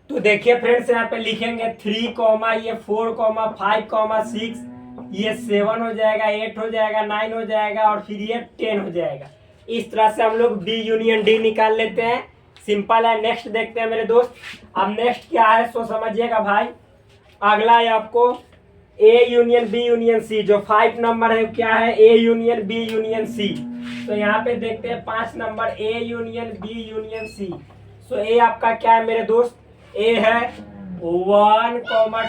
तो देखिए फ्रेंड्स, यहाँ पे लिखेंगे 3 कॉमा ये 4 कॉमा 5 कॉमा 6, ये 7 हो जाएगा, 8 हो जाएगा, 9 हो जाएगा और फिर ये 10 हो जाएगा। इस तरह से हम लोग बी यूनियन डी निकाल लेते हैं। सिंपल है। नेक्स्ट देखते हैं मेरे दोस्त। अब नेक्स्ट क्या है सो समझिएगा भाई। अगला है आपको A union B union C. जो 5 नंबर है क्या है? A union B union C. तो यहाँ पे देखते हैं 5 number A union B union C. So A आपका क्या है मेरे दोस्त? ए है 1, 2,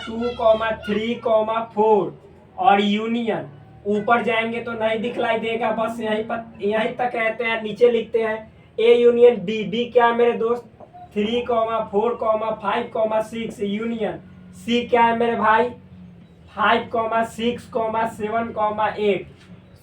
3, 4 और यूनियन। ऊपर जाएंगे तो नहीं दिखलाई देगा, बस यहीं तक कहते हैं, नीचे लिखते हैं ए यूनियन बी। बी क्या है मेरे दोस्त? 3, 4, 5, 6 यूनियन। सी क्या है मेरे भाई? 5, 6, 7, 8।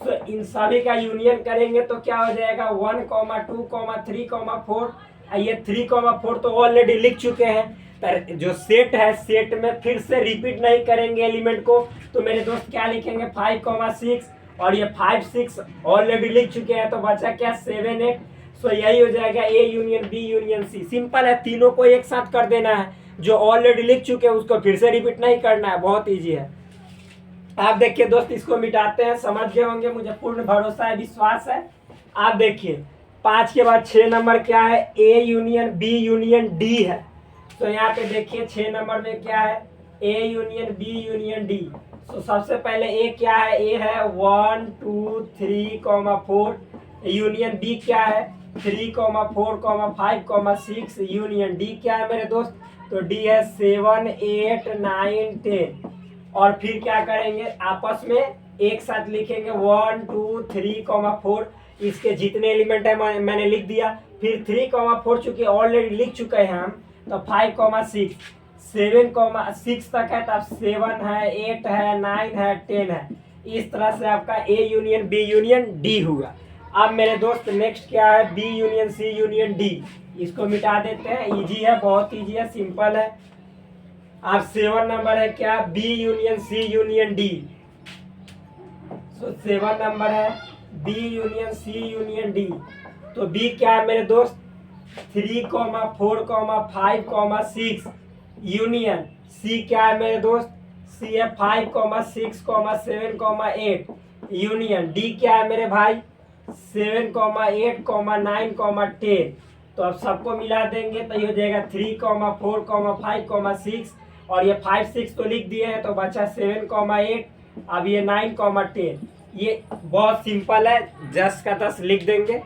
तो इन सभी का यूनियन करेंगे तो क्या हो जाएगा? 1, 2, 3, 4। ये 3, 4 तो ऑलरेडी लिख चुके हैं, पर जो सेट है सेट में फिर से रिपीट नहीं करेंगे एलिमेंट को। तो मेरे दोस्त क्या लिखेंगे? 5, 6 और ये 5, 6 ऑलरेडी लिख चुके हैं, तो बचा क्या? 7, 8। सो यही हो जाएगा A union B union C. Simple है, तीनों को एक साथ कर देना है। जो ऑलरेडी लिख चुके हैं उसको फिर से रिपीट नहीं करना है, बहुत ईजी है। आप देखिए दोस्त, इसको मिटाते हैं, समझ गए होंगे, मुझे पूर्ण भरोसा है, विश्वास है। आप देखिए 5 के बाद 6 नंबर क्या है? A union B union D है। तो यहाँ पे देखिए 6 नंबर में क्या है? A union B union D. तो सबसे पहले ए क्या है? ए है 1, 2, 3, 4। यूनियन बी क्या है? 3, 4, 5, 6 यूनियन। डी क्या है मेरे दोस्त? तो डी है 7, 8, 9, 10। और फिर क्या करेंगे? आपस में एक साथ लिखेंगे 1, 2, 3, 4। इसके जितने एलिमेंट है मैंने लिख दिया। फिर 3, 4 चूंकि ऑलरेडी लिख चुके हैं हम, तो 5, 6, 7, 6 तक है, तब 7 है, 8 है, 9 है, 10 है। इस तरह से आपका A union B union D हुआ। अब मेरे दोस्त नेक्स्ट क्या है? B union C union D. इसको मिटा देते हैं, इजी है, बहुत इजी है, सिंपल है। अब 7 नंबर है क्या? B union C union D. So 7 number B B union C union D. तो बी क्या है मेरे दोस्त? 3, 4, 5, 6 यूनियन। सी क्या है मेरे दोस्त? सी है 5, 6, 7, 8 यूनियन। डी क्या है मेरे भाई? 7, 8, 9, 10। तो अब सबको मिला देंगे तो ये हो जाएगा 3, 4, 5, 6 और ये 5, 6 तो लिख दिए हैं, तो बचा 7, 8। अब ये 9, 10। ये बहुत सिंपल है, 10 का 10 लिख देंगे।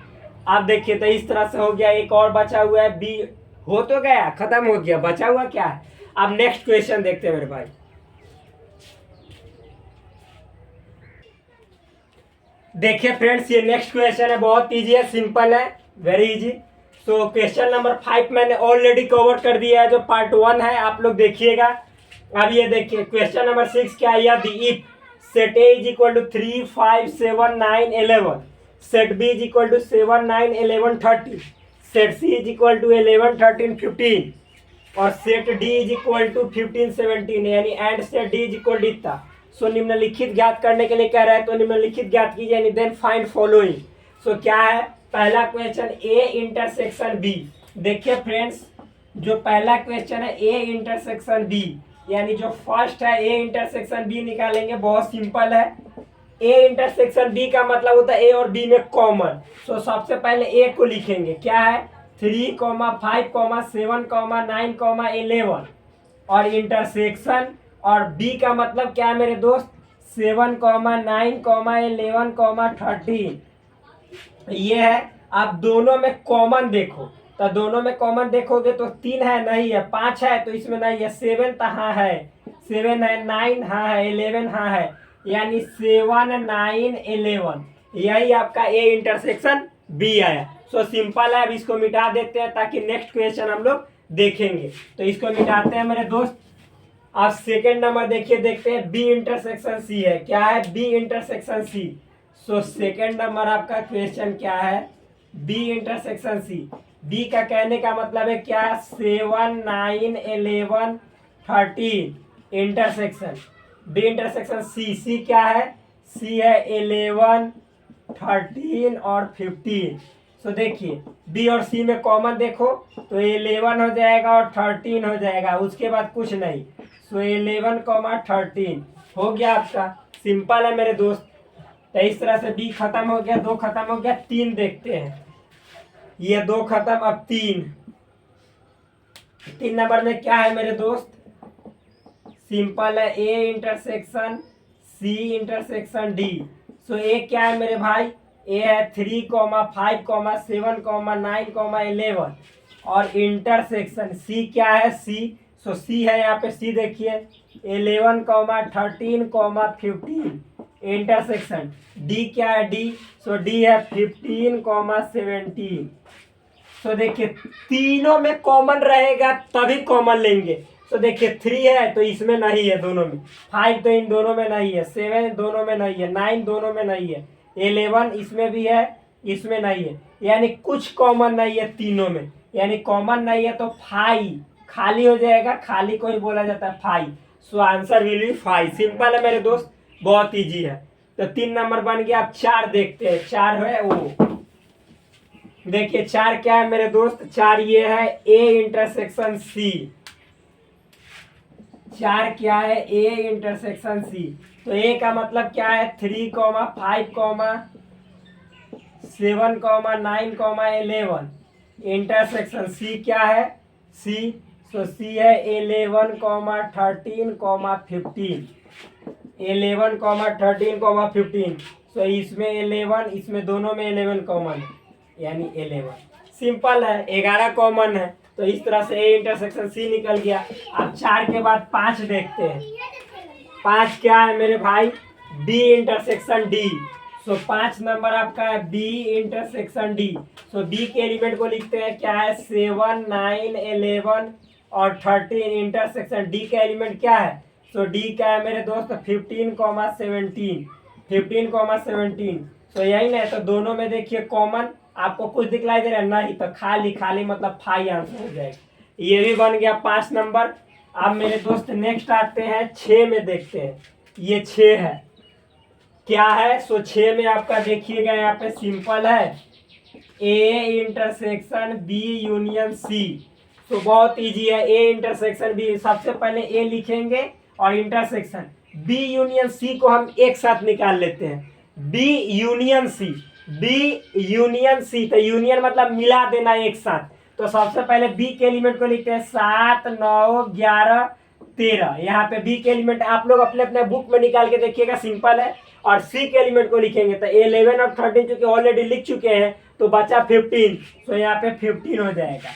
आप देखिए तो इस तरह से हो गया। एक और बचा हुआ है बी। हो तो गया, खत्म हो गया, बचा हुआ क्या है? अब नेक्स्ट क्वेश्चन देखते हैं मेरे भाई। देखिए फ्रेंड्स, ये नेक्स्ट क्वेश्चन है, बहुत इजी है, सिंपल है, वेरी इजी। तो क्वेश्चन नंबर 5 मैंने ऑलरेडी कवर कर दिया है, जो पार्ट 1 है, आप लोग देखिएगा। अब ये देखिए क्वेश्चन नंबर 6 क्या है? यदि if set A is equal to 3, 5, 7, 9, 11, set B is equal to 7, 9, 11, 30, set C is equal to 11, 13, 15 और set D is equal to 15, 17, यानी and set D is equal to इतना। सो निम्नलिखित ज्ञात करने के लिए कह रहा है, तो निम्नलिखित ज्ञात कीजिए, यानी देन फाइंड फॉलोइंग। सो क्या है? पहला क्वेश्चन ए इंटरसेक्शन बी। देखिए फ्रेंड्स, जो पहला क्वेश्चन है ए इंटरसेक्शन बी, यानी जो फर्स्ट है ए इंटरसेक्शन बी निकालेंगे, बहुत सिंपल है। ए इंटरसेक्शन बी का मतलब होता है ए और बी में कॉमन। सो सबसे पहले ए को लिखेंगे, क्या है? 3, 5, 7, 9, 11 और इंटरसेक्शन, और बी का मतलब क्या है मेरे दोस्त? 7, 9, 11, 13। ये है। आप दोनों में कॉमन देखो, तो दोनों में कॉमन देखोगे तो 3 है, नहीं है, 5 है तो इसमें नहीं है, 7 तो हाँ है, 7 है, 9 हाँ है, 11 हाँ है, यानी 7, 9, 11। यही आपका ए इंटरसेक्शन बी आया। सो सिंपल है। अब इसको मिटा देते हैं ताकि नेक्स्ट क्वेश्चन हम लोग देखेंगे। तो इसको मिटाते हैं मेरे दोस्त। अब सेकेंड नंबर देखिए, देखते हैं बी इंटरसेक्शन सी है। क्या है? B intersection C. So second number आपका क्वेश्चन क्या है? बी इंटरसेक्शन सी। बी का कहने का मतलब है क्या, 7 9 11 13 इंटरसेक्शन बी इंटरसेक्शन सी। सी क्या है, सी है 11 13 और 15। सो देखिए बी और सी में कॉमन देखो तो 11 हो जाएगा और 13 हो जाएगा, उसके बाद कुछ नहीं। सो 11 13 हो गया आपका, सिंपल है मेरे दोस्त। तो इस तरह से बी खत्म हो गया, 2 खत्म हो गया, 3 देखते हैं। ये 2 खत्म, अब 3। 3 नंबर में क्या है मेरे दोस्त, सिंपल है, A intersection C intersection D. So A क्या है मेरे भाई, ए है 3 5 7 9 11 और इंटरसेक्शन सी क्या है, सी। सो सी है यहाँ पे, सी देखिए 11 13 15 इंटरसेक्शन डी क्या है, डी। सो डी है 15 17। सो देखिए तीनों में कॉमन रहेगा तभी कॉमन लेंगे। तो देखिए 3 है तो इसमें नहीं है, दोनों में। 5 तो इन दोनों में नहीं है, 7 दोनों में नहीं है, 9 दोनों में नहीं है, 11 इसमें भी है, इसमें नहीं है, यानी कुछ कॉमन नहीं है तीनों में। यानी कॉमन नहीं है तो 5 खाली हो जाएगा, खाली को ही बोला जाता है 5। So answer will be 5। Simple है मेरे दोस्त, बहुत ईजी है। तो 3 नंबर बन गया। अब 4 देखते हैं, 4 है वो। देखिए 4 क्या है मेरे दोस्त, 4 ये है ए इंटरसेक्शन सी। 4 क्या है, ए इंटरसेक्शन सी। तो ए का मतलब क्या है, 3 5 7 9 11 इंटरसेक्शन सी क्या है, सी। सो सी है 11 13 15 11 13 15। सो इसमें 11, इसमें दोनों में 11 कॉमन है, यानी 11। सिंपल है, 11 कॉमन है, तो इस तरह से ए इंटरसेक्शन सी निकल गया। अब 4 के बाद 5 देखते हैं। 5 क्या है मेरे भाई, बी इंटरसेक्शन डी। सो 5 नंबर आपका है बी इंटरसेक्शन डी। सो बी के एलिमेंट को लिखते हैं क्या है, 7 9 11 और 13 इंटरसेक्शन डी का एलिमेंट क्या है। सो डी का है मेरे दोस्त 15 17 15 17। सो यही ना है, तो दोनों में देखिए कॉमन। आपको कुछ दिखलाई दे रहा है नहीं, तो खाली खाली मतलब 5 आंसर हो जाएगा। ये भी बन गया 5 नंबर। अब मेरे दोस्त नेक्स्ट आते हैं 6 में, देखते हैं। ये 6 है, क्या है। सो 6 में आपका देखिएगा यहाँ पे सिंपल है, A intersection B union C. तो बहुत इजी है, ए इंटरसेक्शन बी। सबसे पहले ए लिखेंगे और इंटरसेक्शन बी यूनियन सी को हम एक साथ निकाल लेते हैं। B union C, B union C, तो यूनियन मतलब मिला देना एक साथ। तो सबसे पहले बी के एलिमेंट को लिखते हैं 7 9 11 13। यहाँ पे बी के एलिमेंट आप लोग अपने अपने बुक में निकाल के देखिएगा, सिंपल है। और सी के एलिमेंट को लिखेंगे तो 11 और 13 चूंकि ऑलरेडी लिख चुके हैं तो बचा 15। तो यहाँ पे 15 हो जाएगा।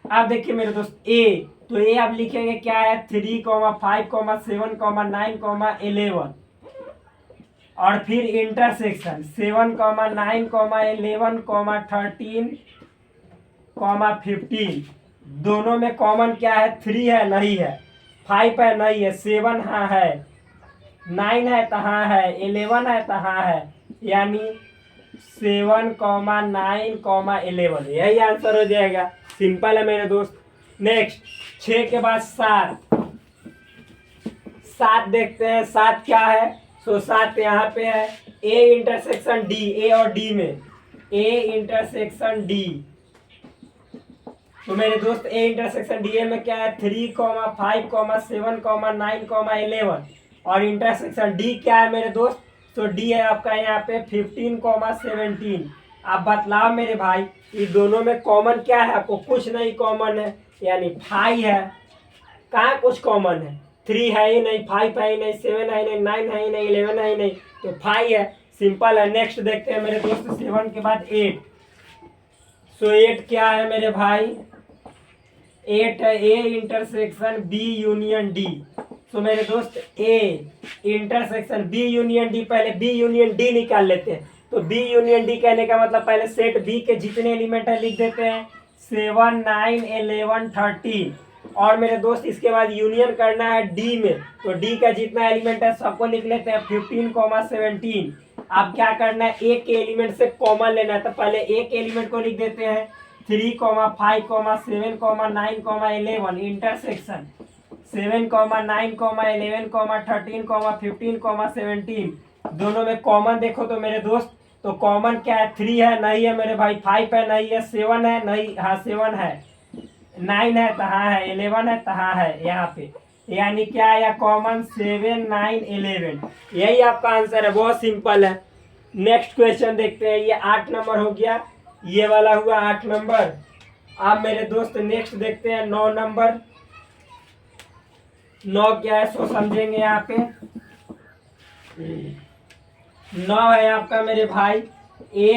अब देखिए मेरे दोस्त ए, तो ए आप लिखेंगे क्या है, 3 5 7 9 11 और फिर इंटरसेक्शन 7 9 11 13 15। दोनों में कॉमन क्या है, 3 है नहीं है, 5 है नहीं है, 7 हाँ है, 9 है तो हाँ है, 11 है तो हाँ है, यानी 7 9 11। यही आंसर हो जाएगा। सिंपल है मेरे दोस्त। नेक्स्ट 6 के बाद 7। 7 देखते हैं, 7 क्या है। सो 7 यहाँ पे है ए इंटरसेक्शन डी, ए और डी में ए इंटरसेक्शन डी। तो मेरे दोस्त ए इंटरसेक्शन डी में क्या है, 3 5 7 9 11 और इंटरसेक्शन डी क्या है मेरे दोस्त। तो डी है आपका यहाँ पे 15 17। आप बतलाओ मेरे भाई, ये दोनों में कॉमन क्या है, आपको कुछ नहीं कॉमन है, यानी 5 है। कहाँ कुछ कॉमन है, 3 है ही नहीं, 5 है ही नहीं, 7 है ही नहीं, 9 है ही नहीं, 11 है ही नहीं, तो 5 है। सिंपल है। नेक्स्ट देखते हैं मेरे दोस्त 7 के बाद 8। सो 8 क्या है मेरे भाई, 8 है A intersection B union D. तो मेरे दोस्त A intersection B union D, पहले बी यूनियन डी निकाल लेते हैं। तो बी यूनियन डी कहने का मतलब पहले सेट बी के जितने एलिमेंट है लिख देते हैं, 7 9 11 13। और मेरे दोस्त इसके बाद यूनियन करना है डी में, तो डी का जितना एलिमेंट है सबको लिख लेते हैं 15 17। अब क्या करना है, एक के एलिमेंट से कॉमन लेना है। तो पहले एक एलिमेंट को लिख देते हैं 3, 5, 7, 9, 11 इंटरसेक्शन 7, 9, 11, 13, 15, 17 दोनों में कॉमन देखो तो मेरे दोस्त, तो कॉमन क्या है, 3 है, नहीं है मेरे भाई, 5 है, नहीं है, 7 है, नहीं, हाँ 7 है, 9 है, हाँ है, 11 है, हाँ है यहाँ पे, यानी क्या आया कॉमन 7, 9, 11। यही आपका आंसर है, बहुत सिंपल है। नेक्स्ट क्वेश्चन देखते हैं, ये 8 नंबर हो गया, ये वाला हुआ 8 नंबर। अब मेरे दोस्त नेक्स्ट देखते हैं 9 नंबर। 9 क्या है सो समझेंगे यहाँ पे। 9 है आपका मेरे भाई A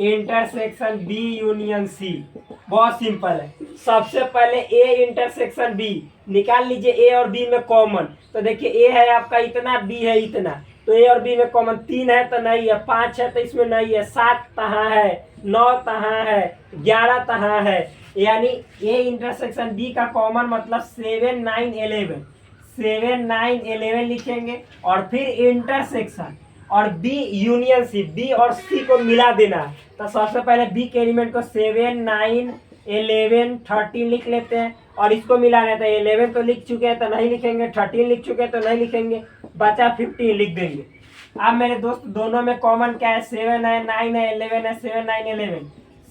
intersection B union C. बहुत सिंपल है। सबसे पहले ए इंटरसेक्शन बी निकाल लीजिए, ए और बी में कॉमन। तो देखिए ए है आपका इतना, बी है इतना, तो ए और बी में कॉमन 3 है तो नहीं है, 5 है तो इसमें नहीं है, 7 तहाँ है, 9 तहाँ है, 11 तहाँ है, यानी ए इंटरसेक्शन बी का कॉमन मतलब 7, 9, 11। 7, 9, 11 लिखेंगे और फिर इंटरसेक्शन और बी यूनियन सी, बी और सी को मिला देना। तो सबसे पहले बी के एलिमेंट को 7, 9, 11, 13 लिख लेते हैं और इसको मिलाना है। तो 11 तो लिख चुके हैं तो नहीं लिखेंगे, 13 लिख चुके हैं तो नहीं लिखेंगे, बचा 15 लिख देंगे। अब मेरे दोस्त दोनों में कॉमन क्या है, 7 है, 9 है, 11 है, 7, 9, 11,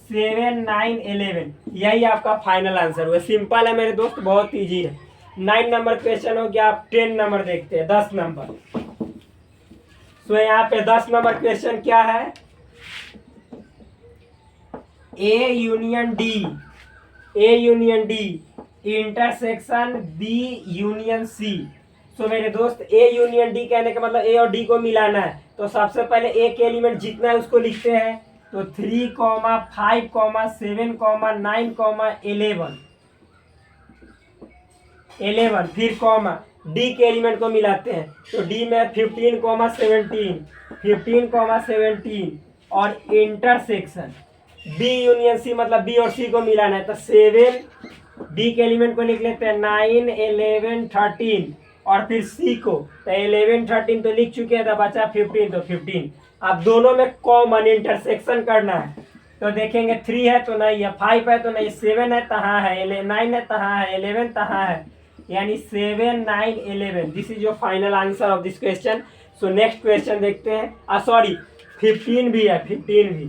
7, 9, 11, यही आपका फाइनल आंसर हुआ। सिंपल है मेरे दोस्त, बहुत ईजी है। 9 नंबर क्वेश्चन हो गया। आप 10 नंबर देखते हैं, 10 नंबर। तो यहाँ पे 10 नंबर क्वेश्चन क्या है, A union D intersection B union C. तो मेरे दोस्त ए यूनियन डी कहने का मतलब ए और डी को मिलाना है। तो सबसे पहले ए के एलिमेंट जितना है उसको लिखते हैं। तो 3, 5, 7, 9, 11 फिर कॉमा डी के एलिमेंट को मिलाते हैं। तो डी में 15, 17 और इंटरसेक्शन बी यूनियन सी मतलब बी और सी को मिलाना है। तो 7 बी के एलिमेंट को लिख लेते हैं, 9, 11, 13 और फिर सी को। तो 11, 13 तो लिख चुके हैं, तो बचा 15, तो 15। अब दोनों में कॉमन इंटरसेक्शन करना है। तो देखेंगे 3 है तो नहीं है, 5 है तो नहीं, 7 है तहाँ है, 9 है तहाँ है, 11 तहाँ है, यानी 7, 9, 11। This is your final answer of this question. So next question देखते हैं। सॉरी 15 भी है, 15 भी।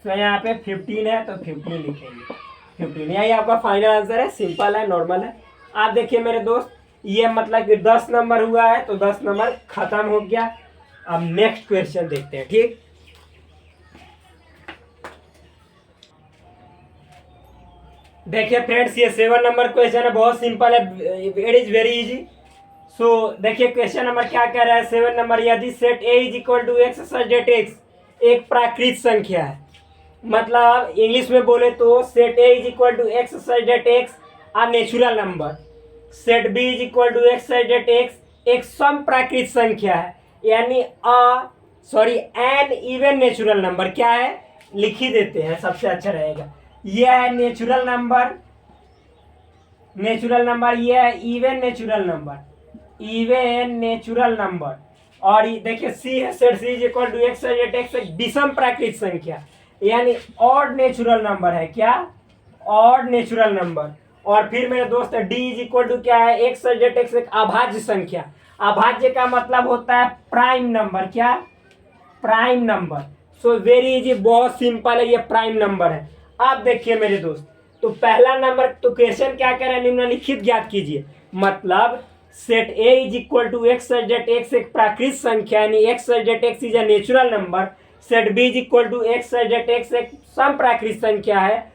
तो यहाँ पे 15 है तो 15 लिखेंगे, 15। यही आपका फाइनल आंसर है, सिंपल है, नॉर्मल है। आप देखिए मेरे दोस्त, ये मतलब कि 10 नंबर हुआ है, तो 10 नंबर खत्म हो गया। अब नेक्स्ट क्वेश्चन देखते हैं, ठीक। देखिए फ्रेंड्स, ये 7 नंबर क्वेश्चन है, बहुत सिंपल है, इट इज वेरी इजी। सो देखिए क्वेश्चन नंबर क्या कह रहा है, 7 नंबर, यदि set A is equal to x such that x एक प्राकृत संख्या है। मतलब इंग्लिश में बोले तो set A is equal to x such that X a natural number, set B is equal to x such that x एक सम प्राकृत संख्या है, यानी एन इवन नेचुरल नंबर। क्या है, लिख ही देते हैं, सबसे अच्छा रहेगा। यह है नेचुरल नंबर, यह है इवन नेचुरल नंबर। और ये देखिए सी है, set C is equal to x such that x एक विषम प्राकृत संख्या, यानी ऑड नेचुरल नंबर है। क्या, ऑड नेचुरल नंबर। और फिर मेरे दोस्त डी इज इक्वल टू क्या है, एक्स सच डेट एक्स एक अभाज्य संख्या। अभाज्य का मतलब होता है प्राइम नंबर। क्या, prime number. So very easy, बहुत सिंपल है, ये प्राइम नंबर है। आप देखिए मेरे दोस्त, तो पहला नंबर, तो क्वेश्चन क्या कह रहा है, निम्नलिखित ज्ञात कीजिए। मतलब set A is equal to x such that x एक प्राकृत संख्या, यानी x such that x is a natural number. Set B is equal to x such that x एक सम प्राकृत संख्या है,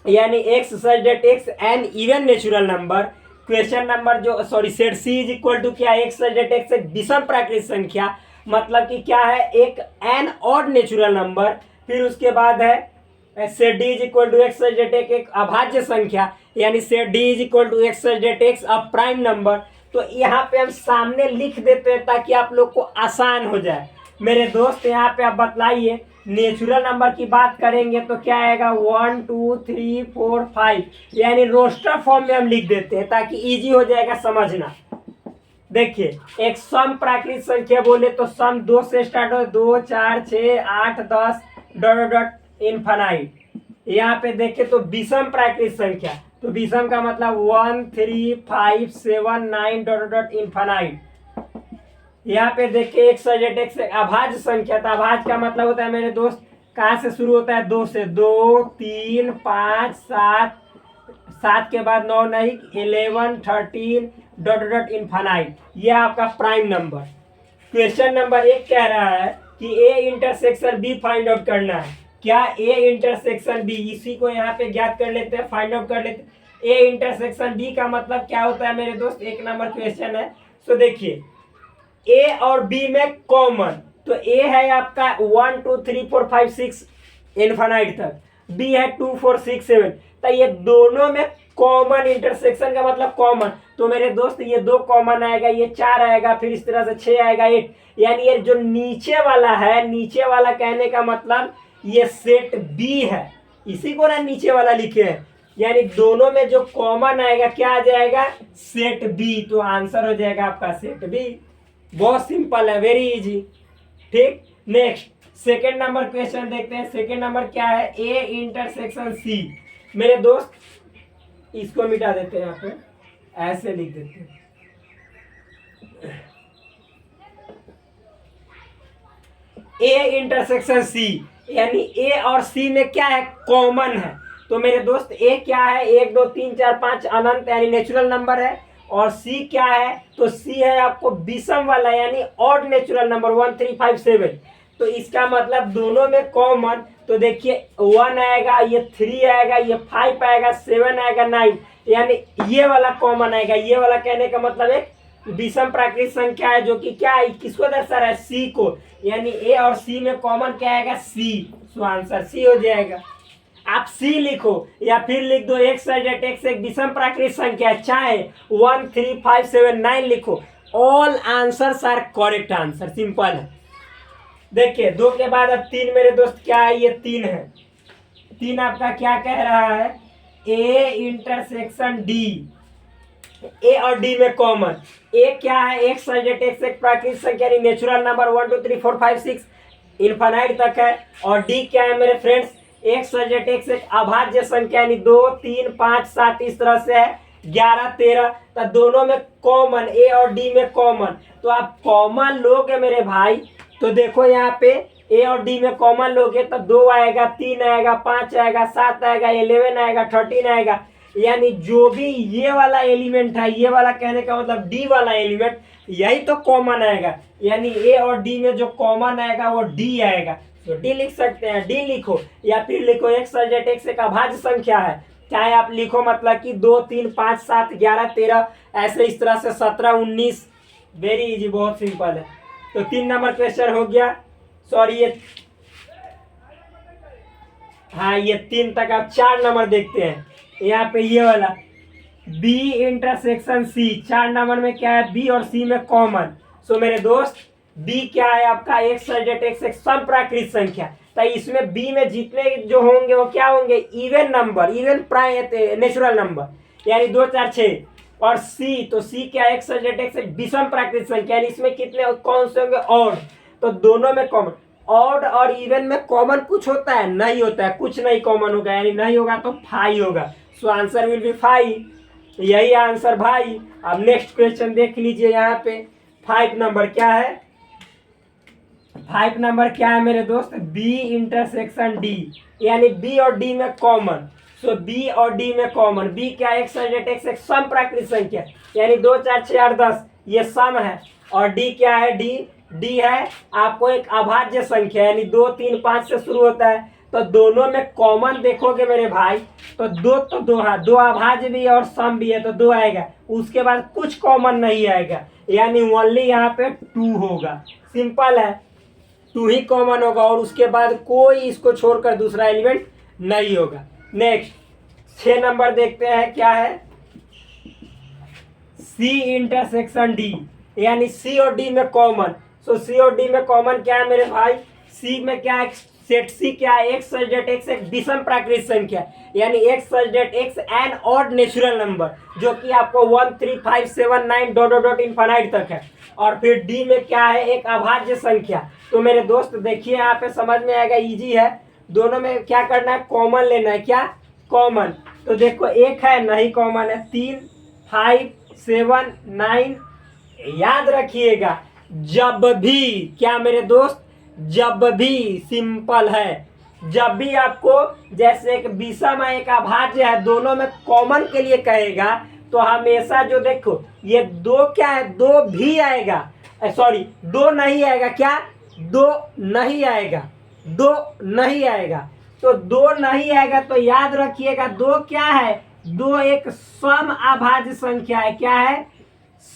यानी x such that x an even natural number. Question number जो set C is equal to क्या, x such that x एक विषम प्राकृत संख्या, मतलब कि क्या है, एक एन ऑड नेचुरल नंबर। फिर उसके बाद है set D is equal to x such that x एक अभाज्य संख्या, यानी set D is equal to x such that X a prime number. तो यहाँ पे हम सामने लिख देते हैं ताकि आप लोग को आसान हो जाए। मेरे दोस्त यहाँ पे आप बतलाइए, नेचुरल नंबर की बात करेंगे तो क्या आएगा, 1, 2, 3, 4, 5, यानी रोस्टर फॉर्म में हम लिख देते हैं ताकि इजी हो जाएगा समझना। देखिए एक सम प्राकृत संख्या बोले तो सम 2 से स्टार्ट हो, 2 4 6 8 10 डॉट डॉट डॉट इनफाइनाइट। यहाँ पे देखे तो विषम प्राकृत संख्या, तो विषम का मतलब 1 3 5 7 9 डॉट डॉट इनफाइनाइट। यहाँ पे देखिए एक सजेट एक से अभाज्य संख्या, तो अभाज्य का मतलब होता है मेरे दोस्त कहाँ से शुरू होता है, 2 से, 2 3 5 7, 7 के बाद 9 नहीं, 11 13 डॉट डॉट इनफाइनाइट। ये आपका प्राइम नंबर। क्वेश्चन नंबर 1 कह रहा है कि A intersection B find out करना है। क्या ए इंटरसेक्शन बी, इसी को यहाँ पे ज्ञात कर लेते हैं, फाइंड आउट कर लेते हैं। ए इंटरसेक्शन बी का मतलब क्या होता है मेरे दोस्त, 1 नंबर क्वेश्चन है। तो देखिए ए और बी में कॉमन, तो ए है आपका 1 2 3 4 5 6 इनफाइनाइट तक, बी है 2 4 6 7, तो ये दोनों में कॉमन, इंटरसेक्शन का मतलब कॉमन, तो मेरे दोस्त ये 2 कॉमन आएगा, ये 4 आएगा, फिर इस तरह से 6 आएगा 8, यानी ये जो नीचे वाला है, नीचे वाला कहने का मतलब ये सेट बी है, इसी को ना नीचे वाला लिखे हैं, यानी दोनों में जो कॉमन आएगा क्या आ जाएगा, सेट बी। तो आंसर हो जाएगा आपका सेट बी। बहुत सिंपल है, वेरी इजी। ठीक, नेक्स्ट सेकेंड नंबर क्वेश्चन देखते हैं। सेकेंड नंबर क्या है, ए इंटरसेक्शन सी। मेरे दोस्त इसको मिटा देते हैं, यहाँ पे ऐसे लिख देते हैं, ए इंटरसेक्शन सी, यानी ए और सी में क्या है, कॉमन है। तो मेरे दोस्त ए क्या है, 1 2 3 4 5 अनंत यानी नेचुरल नंबर है, और सी क्या है, तो सी है आपको विषम वाला यानी ऑड नेचुरल नंबर 1 3 5 7। तो इसका मतलब दोनों में कॉमन, तो देखिए 1 आएगा, ये 3 आएगा, ये 5 आएगा, 7 आएगा, 9, यानी ये वाला कॉमन आएगा। ये वाला कहने का मतलब एक विषम प्राकृत संख्या है, जो कि क्या है, किसको दर्शा रहा है, सी को, यानी ए और सी में कॉमन क्या आएगा, सी। सो आंसर सी हो जाएगा। आप सी लिखो या फिर लिख दो एक्स एक्स एक विषम प्राकृत संख्या, चाहे 1 3 5 7 9 लिखो, all answers are correct answer, simple है। देखिए 2 के बाद अब 3 मेरे दोस्त क्या है, ये 3 है। 3 आपका क्या कह रहा है, ए इंटरसेक्शन डी, ए और डी में कॉमन। ए क्या है, एक्स एक्स एक प्राकृत संख्या नेचुरल नंबर 1 2 3 4 5 6 इनफाइनाइट तक है, और डी क्या है मेरे फ्रेंड्स, एक्स एक्स एक अभाज्य संख्या यानी 2 3 5 7 इस तरह से है, 11 13, तो दोनों में कॉमन, ए और डी में कॉमन। तो आप कॉमन लोगे मेरे भाई, तो देखो यहाँ पे ए और डी में कॉमन लोगे तो 2 आएगा, 3 आएगा, 5 आएगा, 7 आएगा, 11 आएगा, 13 आएगा, यानी जो भी ये वाला एलिमेंट है, ये वाला कहने का मतलब डी वाला एलिमेंट, यही तो कॉमन आएगा, यानी ए और डी में जो कॉमन आएगा वो डी आएगा। तो डी लिख सकते हैं, डी लिखो या फिर लिखो एक्स एक्स एक अभाज्य संख्या है, चाहे आप लिखो मतलब कि 2 3 5 7 11 13 ऐसे इस तरह से 17 19, वेरी इजी, बहुत सिंपल है। तो 3 नंबर क्वेश्चन हो गया, सॉरी ये हाँ ये 3 तक। आप 4 नंबर देखते हैं, यहाँ पे ये वाला बी इंटरसेक्शन सी, 4 नंबर में क्या है, बी और सी में कॉमन। सो मेरे दोस्त बी क्या है आपका, एक्स एक्स एक सम प्राकृत संख्या, तो इसमें बी में जितने जो होंगे वो क्या होंगे, even number, even natural number, यानी 2 4 6। और सी, तो सी क्या है, एक्स एक्स एक विषम प्राकृत संख्या, यानी इसमें कितने कौन से होंगे, ऑड, तो दोनों में कॉमन। ऑड और इवन में कॉमन कुछ होता है, नहीं होता है, कुछ नहीं कॉमन होगा, यानी नहीं होगा तो 5 होगा। सो आंसर विल बी 5, यही आंसर भाई। अब नेक्स्ट क्वेश्चन देख लीजिए, यहाँ पे 5 नंबर क्या है, 5 नंबर क्या है मेरे दोस्त, बी इंटरसेक्शन डी, यानी बी और डी में कॉमन। सो बी और डी में कॉमन, बी क्या है, एक्स एक्स एक सम प्राकृत संख्या, यानी 2 4 6 8 10 ये सम है, और डी क्या है, डी है आपको एक अभाज्य संख्या, यानी 2 3 5 से शुरू होता है, तो दोनों में कॉमन देखोगे मेरे भाई, तो 2 तो 2 है, 2 अभाज्य भी है और सम भी है, तो 2 आएगा, उसके बाद कुछ कॉमन नहीं आएगा, यानी ओनली यहाँ पे 2 होगा, सिंपल है, 2 ही कॉमन होगा, और उसके बाद कोई इसको छोड़कर दूसरा एलिमेंट नहीं होगा। नेक्स्ट 6 नंबर देखते हैं क्या है, सी इंटरसेक्शन डी, यानी सी और डी में कॉमन। सो सी और डी में कॉमन क्या है मेरे भाई, सी में क्या है, सेट सी क्या है, एक्स सच डेट एक्स एक विषम प्राकृत संख्या है, यानी x such that x an odd natural number, जो कि आपको 1 3 5 7 9 डॉट डॉट डॉट इनफाइनाइट तक है। और फिर डी में क्या है, एक अभाज्य संख्या। तो मेरे दोस्त देखिए यहाँ पे समझ में आएगा, इजी है। दोनों में क्या करना है, कॉमन लेना है। क्या कॉमन, तो देखो एक है नहीं कॉमन है, 3 5 7 9। याद रखिएगा जब भी, क्या मेरे दोस्त, जब भी सिंपल है, जब भी आपको जैसे एक विषम है एक अभाज्य है, दोनों में कॉमन के लिए कहेगा तो हमेशा जो देखो ये दो क्या है, दो भी आएगा, सॉरी दो नहीं आएगा। क्या दो नहीं आएगा, दो नहीं आएगा। तो दो नहीं आएगा तो याद रखिएगा दो क्या है, दो एक सम अभाज्य संख्या है। क्या है,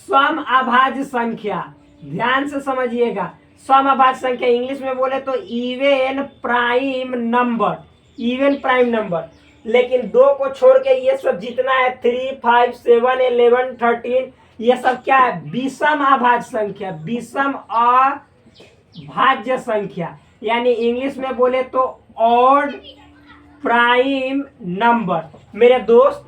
सम अभाज्य संख्या। ध्यान से समझिएगा, सम अभाज्य संख्या इंग्लिश में बोले तो even prime number, even prime number. लेकिन दो को छोड़ के ये सब जितना है 3 5 7 11 13 ये सब क्या है, विषम अभाज्य संख्या, विषम अभाज्य संख्या, यानी इंग्लिश में बोले तो ऑड प्राइम नंबर। मेरे दोस्त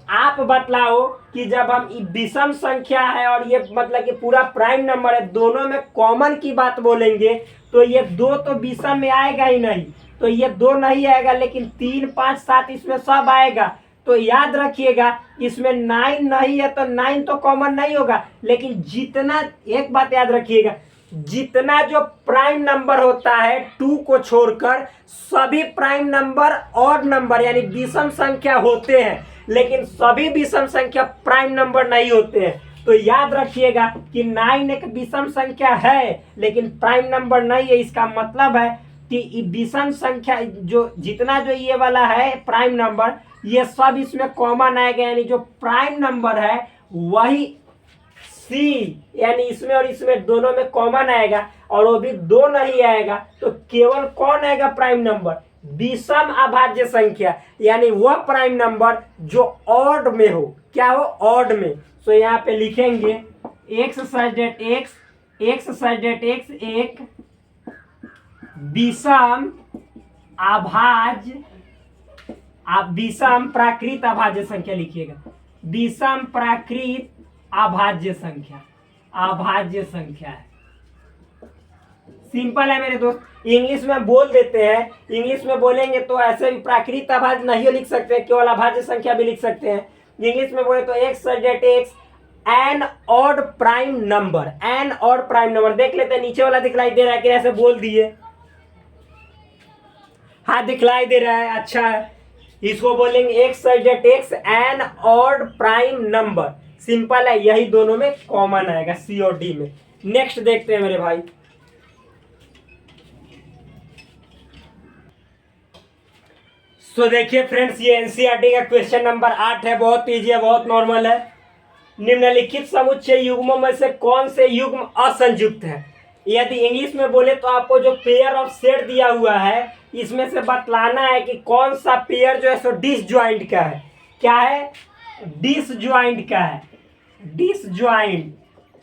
आप बतलाओ कि जब हम विषम संख्या है और ये मतलब कि पूरा प्राइम नंबर है, दोनों में कॉमन की बात बोलेंगे तो ये दो तो विषम में आएगा ही नहीं, तो ये दो नहीं आएगा। लेकिन 3 5 7 इसमें सब आएगा। तो याद रखिएगा इसमें 9 नहीं है तो 9 तो कॉमन नहीं होगा। लेकिन जितना, एक बात याद रखिएगा, जितना जो प्राइम नंबर होता है 2 को छोड़कर सभी प्राइम नंबर ऑड नंबर यानी विषम संख्या होते हैं, लेकिन सभी विषम संख्या प्राइम नंबर नहीं होते हैं। तो याद रखिएगा कि 9 एक विषम संख्या है लेकिन प्राइम नंबर नहीं है। इसका मतलब है कि विषम संख्या जो जितना जो ये वाला है प्राइम नंबर, ये सब इसमें कॉमन आएगा, यानी जो प्राइम नंबर है वही सी, यानी इसमें और इसमें दोनों में कॉमन आएगा, और वो भी दो नहीं आएगा। तो केवल कौन आएगा प्राइम नंबर, विषम अभाज्य संख्या, यानी वह प्राइम नंबर जो ऑड में हो। क्या हो, ऑड में। तो यहाँ पे लिखेंगे x such that x, x such that x एक विषम अभाज्य, आप विषम प्राकृत अभाज्य संख्या लिखिएगा, विषम प्राकृत अभाज्य संख्या, अभाज्य संख्या है। सिंपल है मेरे दोस्त। इंग्लिश में बोल देते हैं, इंग्लिश में बोलेंगे तो ऐसे भी प्राकृत अभाज्य नहीं लिख सकते, केवल अभाज्य संख्या भी लिख सकते हैं। इंग्लिश में बोले तो x such that x an odd prime number, an odd prime number. देख लेते हैं नीचे वाला दिखलाई दे रहा है कि ऐसे बोल दिए, हाँ दिखलाई दे रहा है, अच्छा है। इसको बोलेंगे x such that x an odd prime number. Simple है, यही दोनों में कॉमन आएगा, सी और डी में। नेक्स्ट देखते हैं मेरे भाई। सो देखिए फ्रेंड्स, ये एनसीईआरटी का क्वेश्चन नंबर 8 है। बहुत इजी है, बहुत नॉर्मल है। निम्नलिखित समुच्चय युग्मों में से कौन से युग्म असंयुक्त है। यदि इंग्लिश में बोले तो आपको जो पेयर ऑफ सेट दिया हुआ है इसमें से बतलाना है कि कौन सा पेयर जो है सो डिसजॉइंट का है। क्या है, डिसजॉइंट का है, डिसजॉइंट।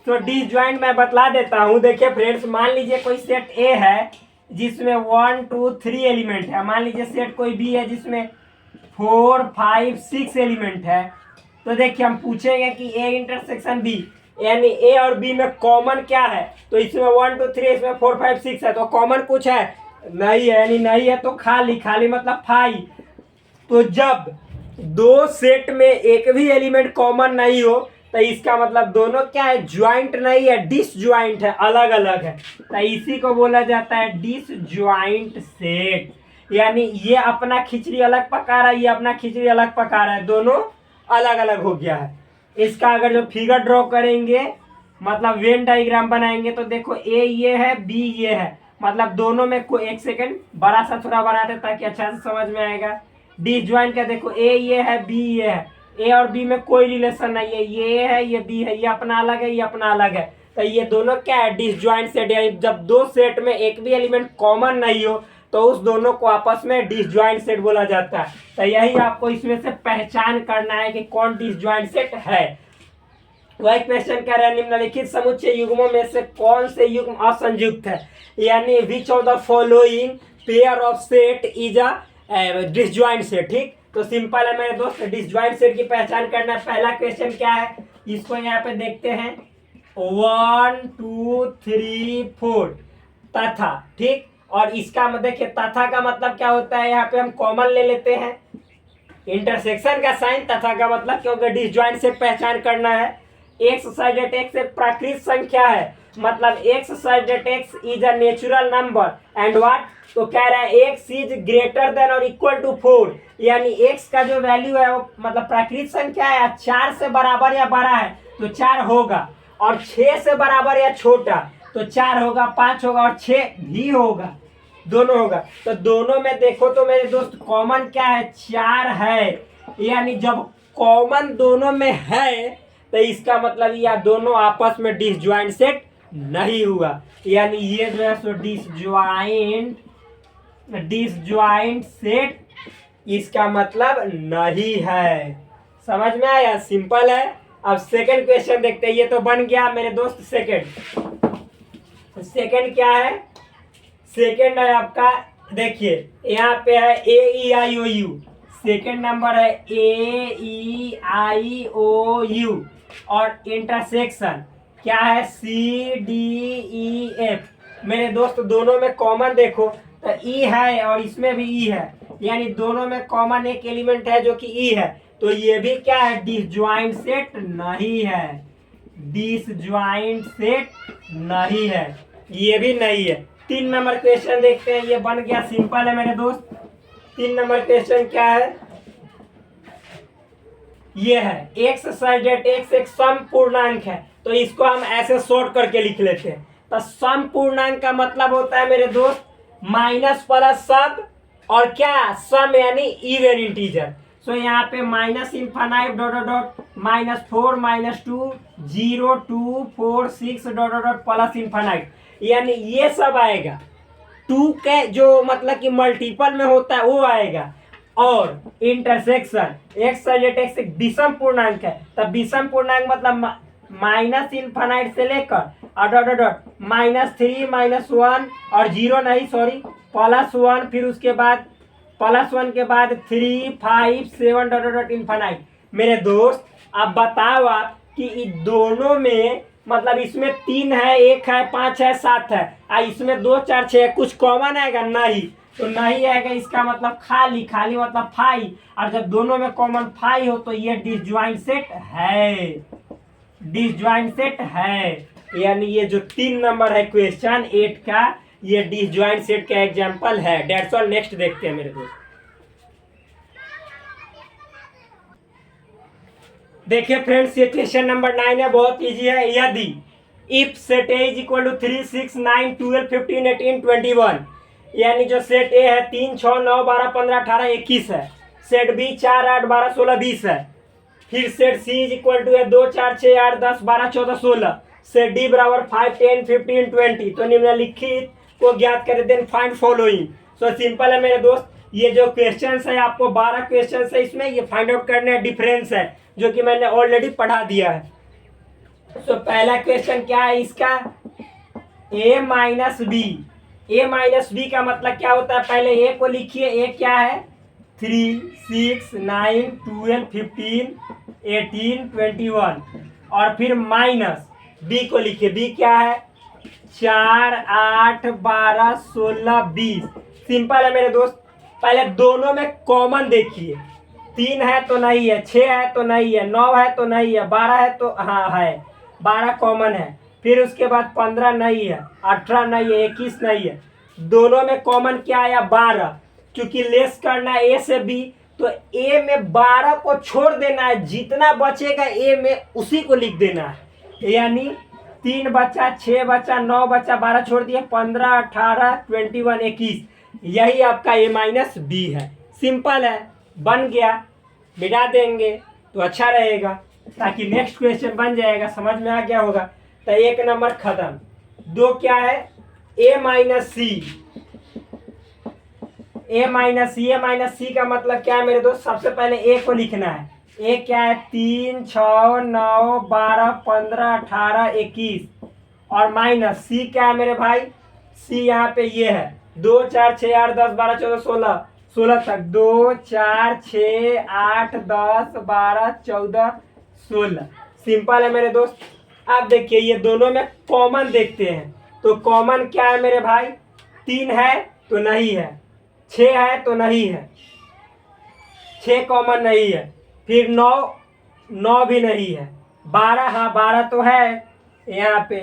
तो डिसजॉइंट मैं बतला देता हूं। देखिए फ्रेंड्स, मान लीजिए कोई सेट ए है जिसमें 1 2 3 एलिमेंट है। मान लीजिए सेट कोई बी है जिसमें 4 5 6 एलिमेंट है। तो देखिए हम पूछेंगे कि ए इंटरसेक्शन बी, यानी ए और बी में कॉमन क्या है। तो इसमें 1 2 3, इसमें 4 5 6 है, तो कॉमन कुछ है नहीं है, यानी नहीं है तो खाली, खाली मतलब 5। तो जब दो सेट में एक भी एलिमेंट कॉमन नहीं हो तो इसका मतलब दोनों क्या है, ज्वाइंट नहीं है, डिसज्वाइंट है, अलग अलग है। तो इसी को बोला जाता है डिसज्वाइंट सेट। यानी ये अपना खिचड़ी अलग पका रहा है, ये अपना खिचड़ी अलग पका रहा है, दोनों अलग अलग हो गया है। इसका अगर जो फिगर ड्रॉ करेंगे, मतलब वेन डायग्राम बनाएंगे, तो देखो ए ये है, बी ये है, मतलब दोनों में कोई, एक सेकंड बड़ा सा थोड़ा बना दे ताकि अच्छा से समझ में आएगा। डिसज्वाइंट का देखो ए ये है, बी ये है, ए और बी में कोई रिलेशन नहीं है, ये है ये बी है, ये अपना अलग है ये अपना अलग है। तो ये दोनों क्या है, डिसज्वाइंट सेट। यानी जब दो सेट में एक भी एलिमेंट कॉमन नहीं हो तो उस दोनों को आपस में डिसज्वाइंट सेट बोला जाता है। तो यही आपको इसमें से पहचान करना है कि कौन डिसज्वाइंट सेट है। वही क्वेश्चन कह रहा है, निम्नलिखित समुच्चय युग्मों में से कौन से युग्म असंयुक्त है। यानी which of the following pair of set is a disjoint set. ठीक, तो सिंपल है मेरे दोस्त, डिसजॉइंट सेट की पहचान करना है। पहला क्वेश्चन क्या है, इसको यहाँ पे देखते हैं, 1 2 3 4 तथा। ठीक, और इसका देखिए तथा का मतलब क्या होता है, यहाँ पे हम कॉमन ले लेते हैं इंटरसेक्शन का साइन, तथा का मतलब क्योंकि डिसजॉइंट से पहचान करना है। एक्स साइड एट एक्स एक प्राकृत संख्या है, मतलब X side at X is a natural number and what, तो कह रहा है एक्स इज ग्रेटर देन और इक्वल टू 4, यानी एक्स का जो वैल्यू है वो मतलब प्राकृत संख्या है, 4 से बराबर या बड़ा है तो 4 होगा, और 6 से बराबर या छोटा तो 4 होगा, 5 होगा और 6 भी होगा, दोनों होगा। तो दोनों में देखो तो मेरे दोस्त कॉमन क्या है, 4 है, यानी जब कॉमन दोनों में है तो इसका मतलब या दोनों आपस में डिसजॉइंट सेट नहीं हुआ, यानी ये जो है सो डिसजॉइंट सेट इसका मतलब नहीं है। समझ में आया, सिंपल है। अब सेकंड क्वेश्चन देखते हैं, ये तो बन गया मेरे दोस्त सेकंड क्या है, सेकंड है आपका, देखिए यहाँ पे है AEIOU, सेकंड नंबर है AEIOU, और इंटरसेक्शन क्या है CDEF। मेरे दोस्त दोनों में कॉमन देखो तो E है और इसमें भी E है, यानी दोनों में कॉमन एक एलिमेंट है जो कि E है, तो ये भी क्या है, डिसजॉइंट सेट नहीं है, डिसजॉइंट सेट नहीं है, ये भी नहीं है। 3 नंबर क्वेश्चन देखते हैं, ये बन गया, सिंपल है मेरे दोस्त। 3 नंबर क्वेश्चन क्या है, ये है एक्स साइड एट एक्स एक सम पूर्णांक है, तो इसको हम ऐसे शॉर्ट करके लिख लेते हैं। तो सम पूर्णांक का मतलब होता है मेरे दोस्त माइनस प्लस सब और क्या सम, यानी इवन इंटीजर। सो यहाँ पे minus infinite dot dot dot -4 -2 0 2 4 6 dot dot dot plus infinite, यानी ये सब आएगा। 2 के जो मतलब कि मल्टीपल में होता है वो आएगा, और intersection X side at X एक विषम पूर्णांक है, तब विषम पूर्णांक मतलब माइनस इनफाइनाइट से लेकर और डॉट डॉट डॉट -3 -1 और 0 नहीं सॉरी +1, फिर उसके बाद +1 के बाद 3 5 7 डॉट डॉट इनफाइनाइट। मेरे दोस्त अब बताओ आप कि इन दोनों में मतलब इसमें 3 है, 1 है, 5 है, 7 है, इसमें 2 4 6 कुछ कॉमन आएगा नहीं, तो नहीं आएगा, इसका मतलब खाली खाली मतलब फाई, और जब दोनों में कॉमन फाई हो तो ये डिसजॉइंट सेट है, डिसजॉइंट सेट है, यानी ये जो 3 नंबर है क्वेश्चन 8 का, ये डिसजॉइंट सेट का एग्जांपल है। डेट्स ऑल, नेक्स्ट देखते हैं मेरे दोस्त। देखिए फ्रेंड्स, ये क्वेश्चन नंबर 9 है, बहुत इजी है। यदि if set A is equal to 3 6 9 12 15 18 21, यानी जो सेट ए है 3 6 9 12 15 18 21 है, सेट बी 4 8 12 16 20 है, फिर set C is equal to है 2 4 6 8 10 12 14 16, सेट डी बराबर 5 10 15 20, तो निम्नलिखित को ज्ञात करें, then find following. So simple है मेरे दोस्त, ये जो क्वेश्चंस है आपको 12 क्वेश्चंस है, इसमें ये फाइंड आउट करने हैं डिफरेंस है जो कि मैंने ऑलरेडी पढ़ा दिया है। तो पहला क्वेश्चन क्या है इसका, a minus B, a minus B का मतलब क्या होता है, पहले a को लिखिए, a क्या है 3 6 9 12 15 18 21, और फिर माइनस b को लिखिए, b क्या है 4 8 12 16 20। सिंपल है मेरे दोस्त, पहले दोनों में कॉमन देखिए, 3 है तो नहीं है, 6 है तो नहीं है, 9 है तो नहीं है, 12 है तो हाँ है, 12 कॉमन है, फिर उसके बाद 15 नहीं है, 18 नहीं है, 21 नहीं है, दोनों में कॉमन क्या आया 12, क्योंकि लेस करना है ए से बी, तो ए में 12 को छोड़ देना है, जितना बचेगा ए में उसी को लिख देना है, यानी 3 बचा 6 बचा 9 बचा 12 छोड़ दिए 15 18 21 21, यही आपका a माइनस बी है। सिंपल है, बन गया, मिटा देंगे तो अच्छा रहेगा, ताकि नेक्स्ट क्वेश्चन बन जाएगा, समझ में आ गया होगा। तो 1 नंबर खत्म। 2 क्या है a minus C, a minus C का मतलब क्या है मेरे दोस्त, सबसे पहले a को लिखना है, a क्या है 3 6 9 12 15 18 21, और माइनस c क्या है मेरे भाई, c यहाँ पे ये है 2 4 6 8 10 12 14 16 16 तक 2 4 6 8 10 12 14 16। सिंपल है मेरे दोस्त। अब देखिए ये दोनों में कॉमन देखते हैं, तो कॉमन क्या है मेरे भाई, 3 है तो नहीं है, 6 है तो नहीं है, 6 कॉमन नहीं है, फिर 9 9 भी नहीं है, 12 हाँ 12 तो है यहाँ पे,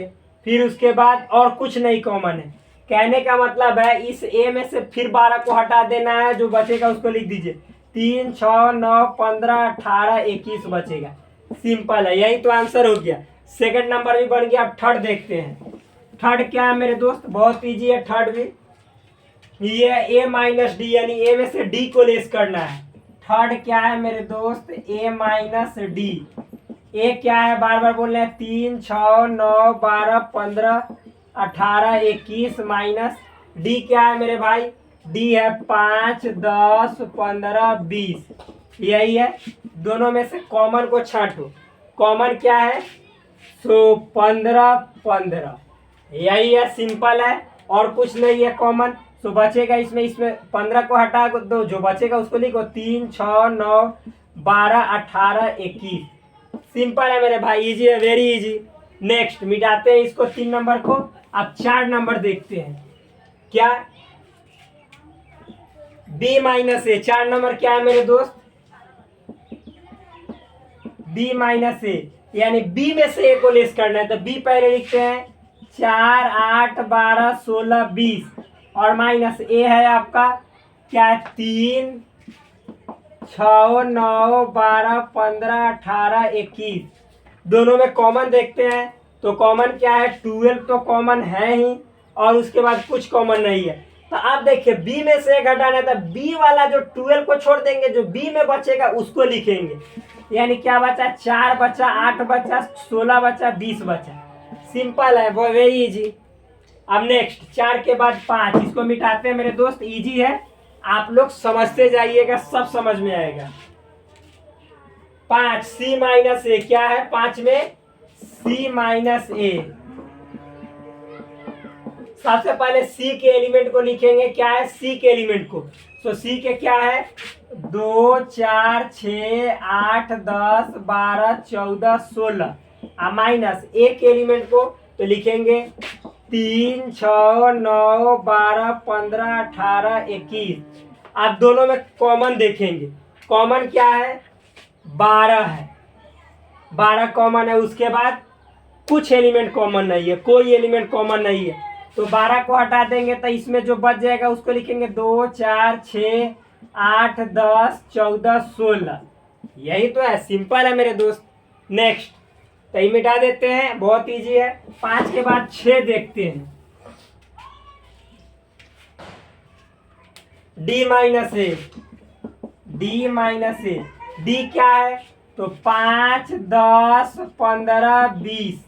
फिर उसके बाद और कुछ नहीं कॉमन है। कहने का मतलब है इस ए में से फिर 12 को हटा देना है, जो बचेगा उसको लिख दीजिए। 3 6 9 15 18 21 बचेगा। सिंपल है, यही तो आंसर हो गया। सेकंड नंबर भी बन गया। अब थर्ड देखते हैं। थर्ड क्या है मेरे दोस्त, बहुत इजी है थर्ड भी। ये ए माइनस डी, यानी ए में से डी को लेस करना है। थर्ड क्या है मेरे दोस्त, ए माइनस डी। ए क्या है, बार बार बोल रहे हैं, 3 6 9 12 15 18 21 माइनस डी क्या है मेरे भाई, डी है 5 10 15 20। यही है, दोनों में से कॉमन को छांटो। कॉमन क्या है, सो 15 15, यही है, सिंपल है, और कुछ नहीं है कॉमन। तो बचेगा इसमें 15 को हटा दो, जो बचेगा उसको लिखो। 3 6 9 12 18 21। सिंपल है मेरे भाई, इजी है, वेरी इजी। नेक्स्ट मिटाते हैं इसको 3 नंबर को। अब 4 नंबर देखते हैं। क्या, बी माइनस ए। 4 नंबर क्या है मेरे दोस्त, बी माइनस ए, यानी बी में से ए को लेस करना है। तो बी पहले लिखते हैं, 4 8 12 16 20, और माइनस ए है आपका क्या, 3 6 9 12 15 18 21। दोनों में कॉमन देखते हैं। तो कॉमन क्या है, 12 तो कॉमन है ही, और उसके बाद कुछ कॉमन नहीं है। तो आप देखिए बी में से घटाना है, तो बी वाला जो 12 को छोड़ देंगे, जो बी में बचेगा उसको लिखेंगे। यानी क्या बचा, 4 बचा, 8 बचा, 16 बचा, 20 बचा। सिंपल है, वो वेरी इजी। अब नेक्स्ट 4 के बाद 5, इसको मिटाते हैं मेरे दोस्त। इजी है, आप लोग समझते जाइएगा, सब समझ में आएगा। 5 सी माइनस ए, क्या है 5 में, सी माइनस ए। सबसे पहले सी के एलिमेंट को लिखेंगे, क्या है सी के एलिमेंट को। तो सी के क्या है, 2 4 6 8 10 12 14 16, माइनस ए के एलिमेंट को तो लिखेंगे 3 6 9 12 15 18 21। आप दोनों में कॉमन देखेंगे। कॉमन क्या है, 12 है, 12 कॉमन है। उसके बाद कुछ एलिमेंट कॉमन नहीं है, कोई एलिमेंट कॉमन नहीं है। तो 12 को हटा देंगे, तो इसमें जो बच जाएगा उसको लिखेंगे 2 4 6 8 10 14 16। यही तो है, सिंपल है मेरे दोस्त। नेक्स्ट तो ये मिटा देते हैं, बहुत इजी है। 5 के बाद 6 देखते हैं। डी माइनस ए, डी माइनस ए, डी क्या है, तो 5 10 15 20,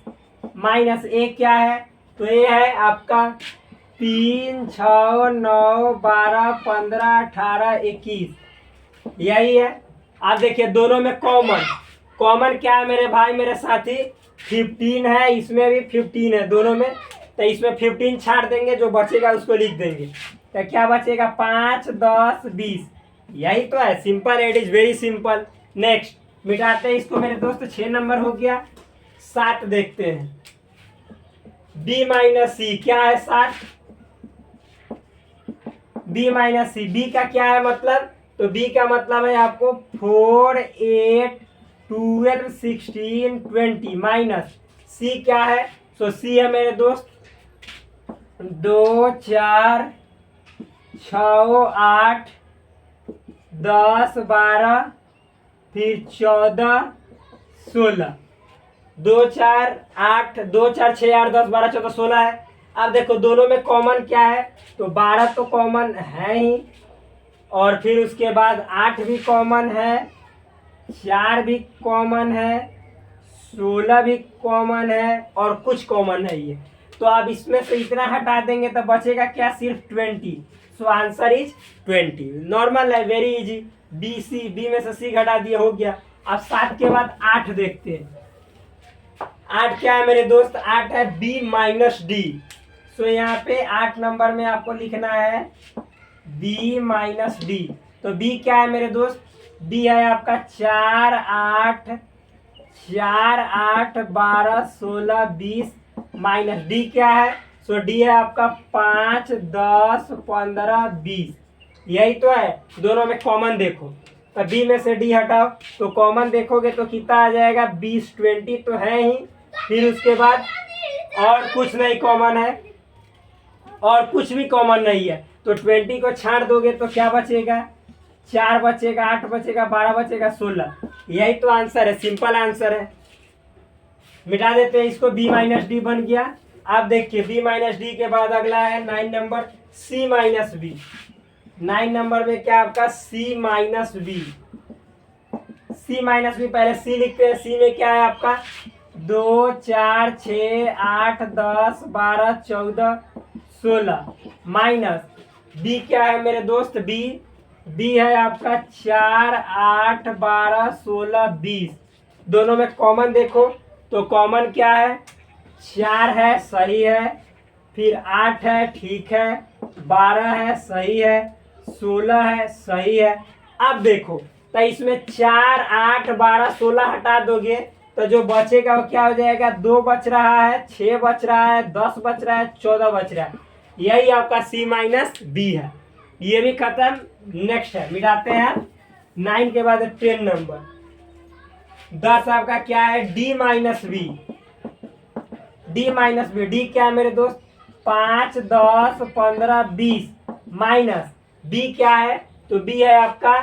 माइनस ए क्या है, तो ए है आपका 3 6 9 12 15 18 21। यही है। आप देखिए दोनों में कॉमन, कॉमन क्या है मेरे भाई मेरे साथी, 15 है, इसमें भी 15 है दोनों में। तो इसमें 15 छाड़ देंगे, जो बचेगा उसको लिख देंगे। तो क्या बचेगा, 5 10 20। यही तो है, simple, it is very simple. Next मिटाते हैं इसको मेरे दोस्त। 6 नंबर हो गया। 7 देखते हैं। बी माइनस सी, क्या है 7, बी माइनस सी। बी का क्या है मतलब, तो बी का मतलब है आपको 4 8 12 16 20, माइनस सी क्या है, तो सी है मेरे दोस्त 2 4 6 8 10 12 फिर 14 16। 2 4 8 2 4 6 8 10 12 14 16 है। अब देखो दोनों में कॉमन क्या है, तो 12 तो कॉमन है ही, और फिर उसके बाद 8 भी कॉमन है, 4 भी कॉमन है, 16 भी कॉमन है, और कुछ कॉमन नहीं है। तो अब इसमें से इतना हटा देंगे तो बचेगा क्या, सिर्फ 20। So answer is 20। नॉर्मल है, very easy. B C, B में से सी घटा दिया, हो गया। अब 7 के बाद 8 देखते हैं। 8 क्या है मेरे दोस्त, 8 है बी माइनस डी। सो यहाँ पे 8 नंबर में आपको लिखना है b माइनस डी। तो b क्या है मेरे दोस्त? b है आपका 4 8 12 16 20 माइनस डी क्या है? सो डी है आपका 5 10 15 20। यही तो है, दोनों में कॉमन देखो। तो बी में से डी हटाओ तो कॉमन देखोगे तो कितना आ जाएगा? 20 20 तो है ही। फिर उसके बाद और कुछ नहीं कॉमन है, और कुछ भी कॉमन नहीं है। तो 20 को छाड़ दोगे तो क्या बचेगा? 4 बचेगा, 8 बचेगा, 12 बचेगा, 16। यही तो आंसर है, सिंपल आंसर है। मिटा देते हैं इसको, b माइनस डी बन गया। अब देखिए b माइनस डी के बाद अगला है 9 number c minus B. 9 number में क्या आपका? c minus B. c minus B, पहले c लिखते हैं। c में क्या है आपका? 2 4 6 8 10 12 14 16 माइनस b क्या है मेरे दोस्त? b है आपका 4 8 12 16 20। दोनों में कॉमन देखो तो कॉमन क्या है? 4 है, सही है। फिर 8 है, ठीक है। 12 है, सही है। 16 है, सही है। अब देखो तो इसमें 4 8 12 16 हटा दोगे तो जो बचेगा वो क्या हो जाएगा? 2 बच रहा है, 6 बच रहा है, 10 बच रहा है, 14 बच रहा है। यही आपका c माइनस बी है। ये भी खत्म। नेक्स्ट है, मिटाते हैं। 9 के बाद 10 नंबर 10 आपका क्या है? D minus B. D minus B, D क्या है मेरे दोस्त? 5 10 15 20 माइनस बी क्या है? तो बी है आपका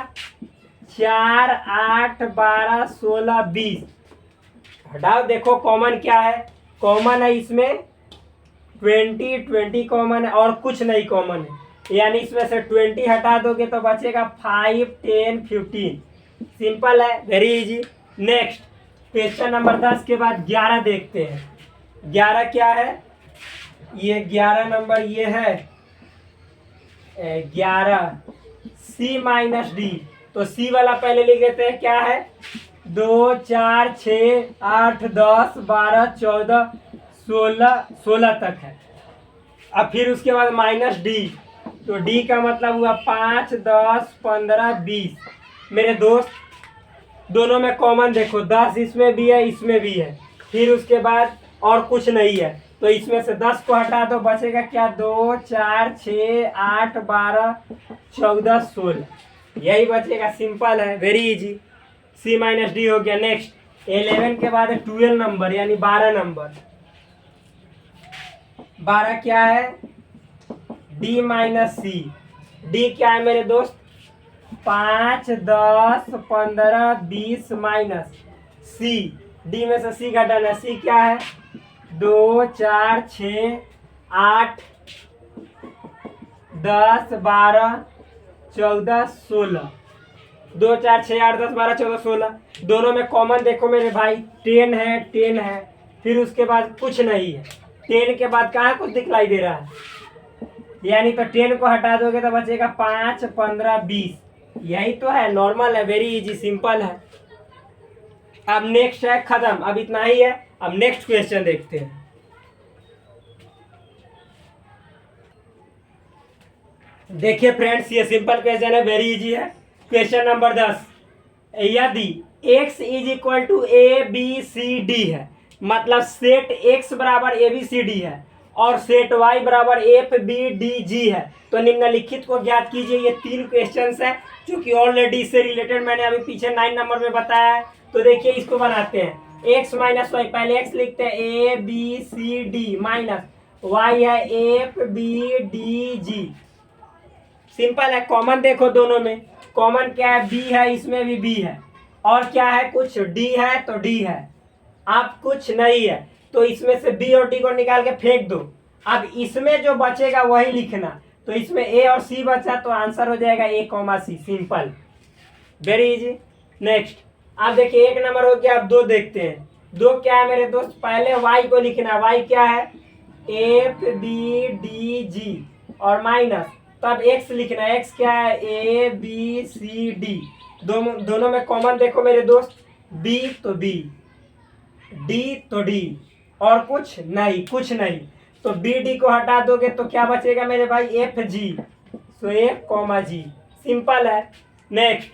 4 8 12 16 20। हटाओ, देखो कॉमन क्या है? कॉमन है इसमें 20 20 कॉमन है और कुछ नहीं कॉमन है। यानी इसमें से 20 हटा दोगे तो बचेगा 5 10 15। सिंपल है, very easy. Next question number 10 के बाद 11 देखते हैं। 11 क्या है? ये 11 नंबर ये है 11 c माइनस डी। तो c वाला पहले लिख देते हैं। क्या है? 2 4 6 8 10 12 14 16 तक है। अब फिर उसके बाद माइनस डी। तो डी का मतलब हुआ 5 10 15 20। मेरे दोस्त दोनों में कॉमन देखो, 10 इसमें भी है, इसमें भी है। फिर उसके बाद और कुछ नहीं है तो इसमें से 10 को हटा दो, बचेगा क्या? 2 4 6 8 12 14 16। यही बचेगा, सिंपल है, very easy. c minus D हो गया। नेक्स्ट 11 के बाद 12 नंबर यानी 12 नंबर। 12 क्या है? d माइनस सी। डी क्या है मेरे दोस्त? 5 10 15 20 माइनस सी। डी में से सी घटाना। सी क्या है? 2 4 6 8 10 12 14 16। 2 4 6 8 10 12 14 16। दोनों में कॉमन देखो मेरे भाई, 10 है, 10 है। फिर उसके बाद कुछ नहीं है। 10 के बाद कहाँ कुछ दिखलाई दे रहा है? यानी तो 10 को हटा दोगे तो बचेगा 5 15 20। यही तो है, नॉर्मल है, वेरी इजी, सिंपल है। अब नेक्स्ट है, खत्म, अब इतना ही है। अब नेक्स्ट क्वेश्चन देखते हैं। देखिए फ्रेंड्स, ये सिंपल क्वेश्चन है, वेरी इजी है। क्वेश्चन नंबर 10, यदि x is equal to A B C D है, मतलब सेट x बराबर ए बी सी डी है और सेट y बराबर एफ बी डी जी है, तो निम्नलिखित को ज्ञात कीजिए। ये 3 क्वेश्चंस है जो कि ऑलरेडी इससे रिलेटेड मैंने अभी पीछे 9 नंबर में बताया है। तो देखिए इसको बनाते हैं। x माइनस वाई, पहले x लिखते हैं, A B C D minus y है F B D G. Simple है, कॉमन देखो दोनों में। कॉमन क्या है? b है, इसमें भी b है। और क्या है? कुछ d है तो d है। अब कुछ नहीं है तो इसमें से b और d को निकाल के फेंक दो। अब इसमें जो बचेगा वही लिखना। तो इसमें a और c बचा तो आंसर हो जाएगा a, c। Simple, very easy. Next अब देखिए 1 नंबर हो गया। अब 2 देखते हैं। 2 क्या है मेरे दोस्त? पहले y को लिखना। y क्या है? एफ बी डी जी और माइनस, तब x लिखना। x क्या है? A B C D. दोनों में कॉमन देखो मेरे दोस्त, b तो b, d तो d, और कुछ नहीं, कुछ नहीं। तो बी डी को हटा दोगे तो क्या बचेगा मेरे भाई, एफ जी। सो एफ कॉमा जी, सिंपल है। नेक्स्ट